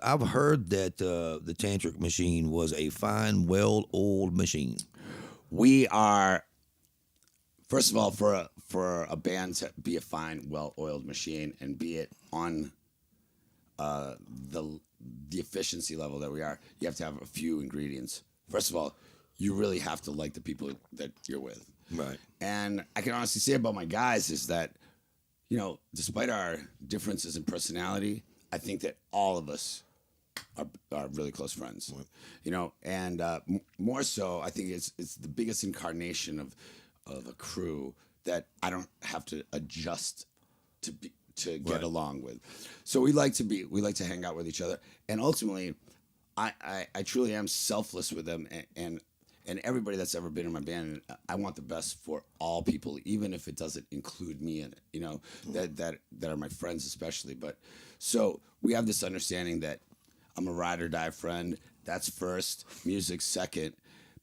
I've heard that the Tantric machine was a fine, well-oiled machine. We are, first of all, for a band to be a fine, well-oiled machine and be it on the efficiency level that we are, you have to have a few ingredients. First of all, you really have to like the people that you're with. Right. And I can honestly say about my guys is that, despite our differences in personality, I think that all of us are really close friends. Right. And more so, I think it's the biggest incarnation of a crew that I don't have to adjust to get Right. along with. So we like to hang out with each other, and ultimately, I truly am selfless with them, and everybody that's ever been in my band. I want the best for all people, even if it doesn't include me in it. That are my friends especially. But so we have this understanding that I'm a ride or die friend. That's first, music second,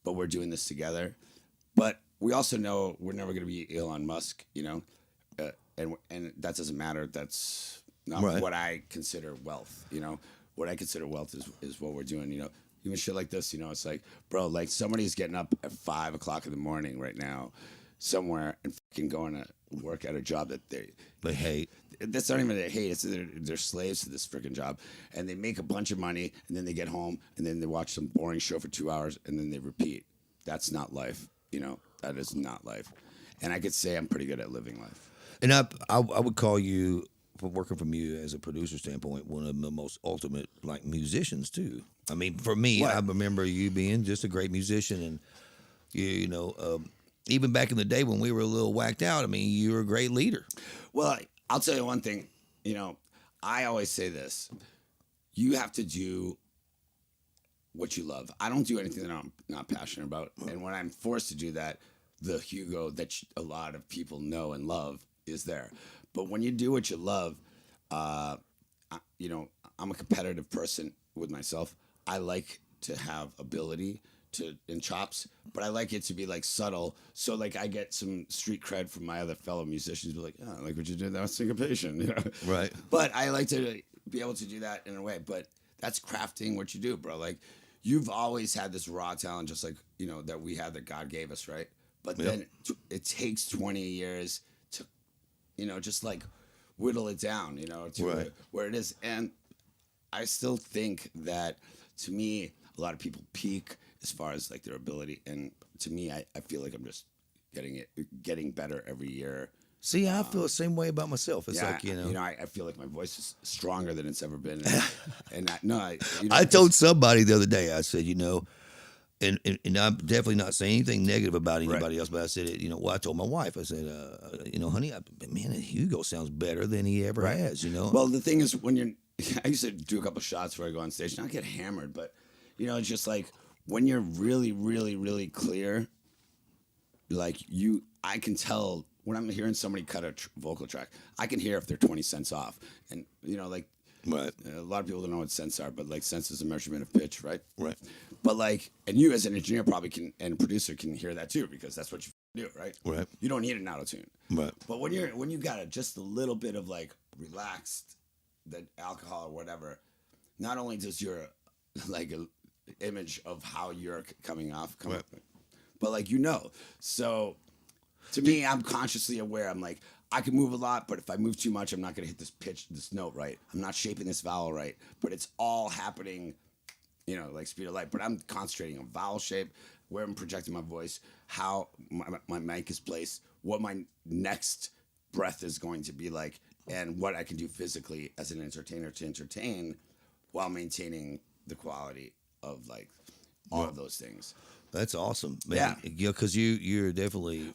but we're doing this together. But we also know we're never going to be Elon Musk, and that doesn't matter. That's not Right. what I consider wealth. What I consider wealth is what we're doing. Even shit like this. It's like, bro, like somebody's getting up at 5 o'clock in the morning right now, somewhere and fucking going to work at a job that They hate. that's not even they hate. It's they're slaves to this freaking job, and they make a bunch of money, and then they get home, and then they watch some boring show for 2 hours, and then they repeat. That's not life. That is not life. And I could say I'm pretty good at living life. And I would call you, for working from you as a producer standpoint, one of the most ultimate like musicians too. I mean, for me, What? I remember you being just a great musician, and even back in the day when we were a little whacked out. I mean, you were a great leader. Well, I'll tell you one thing. I always say this: you have to do what you love. I don't do anything that I'm not passionate about, and when I'm forced to do that, the Hugo that a lot of people know and love is there. But when you do what you love, I'm a competitive person with myself. I like to have ability and chops, but I like it to be like subtle. So like I get some street cred from my other fellow musicians, be like, oh, I like what you did. That was syncopation, Right. But I like to be able to do that in a way. But that's crafting what you do, bro. Like you've always had this raw talent, just like that we have that God gave us, right? But Yep. then it takes 20 years to, just like whittle it down, to Right. where it is. And I still think that to me, a lot of people peak as far as like their ability. And to me, I feel like I'm just getting better every year. See, I feel the same way about myself. It's Yeah, like I feel like my voice is stronger than it's ever been. And I told somebody the other day. I said, and I'm definitely not saying anything negative about anybody else, but I said, I told my wife, I said, honey, man, Hugo sounds better than he ever has, Well, the thing is, I used to do a couple shots before I go on stage, not get hammered, but it's just like when you're really, really, really clear, like I can tell when I'm hearing somebody cut a vocal track, I can hear if they're 20 cents off, and like. Right. A lot of people don't know what cents are, but like cents is a measurement of pitch, right? Right. But like, and you as an engineer probably can, and producer can hear that too, because that's what you do, right? Right. You don't need an auto tune. Right. But when you got just a little bit of like relaxed, the alcohol or whatever, not only does your like a image of how you're coming off, Right. but like so to me, I'm consciously aware. I'm like, I can move a lot, but if I move too much, I'm not going to hit this note right. I'm not shaping this vowel right. But it's all happening, like speed of light. But I'm concentrating on vowel shape, where I'm projecting my voice, how my mic is placed, what my next breath is going to be like, and what I can do physically as an entertainer to entertain while maintaining the quality of like all of those things. That's awesome, man. Yeah, because you're definitely,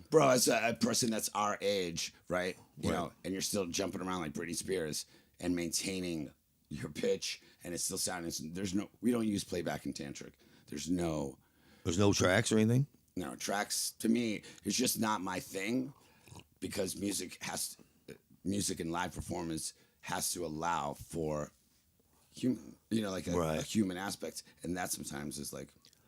Bro, as a person that's our age, right? Right. And you're still jumping around like Britney Spears and maintaining your pitch, and it's still sounding. We don't use playback in Tantric. There's no tracks or anything. tracks. To me, it's just not my thing, because music and live performance has to allow for human, like a Right. human aspect, and that sometimes is like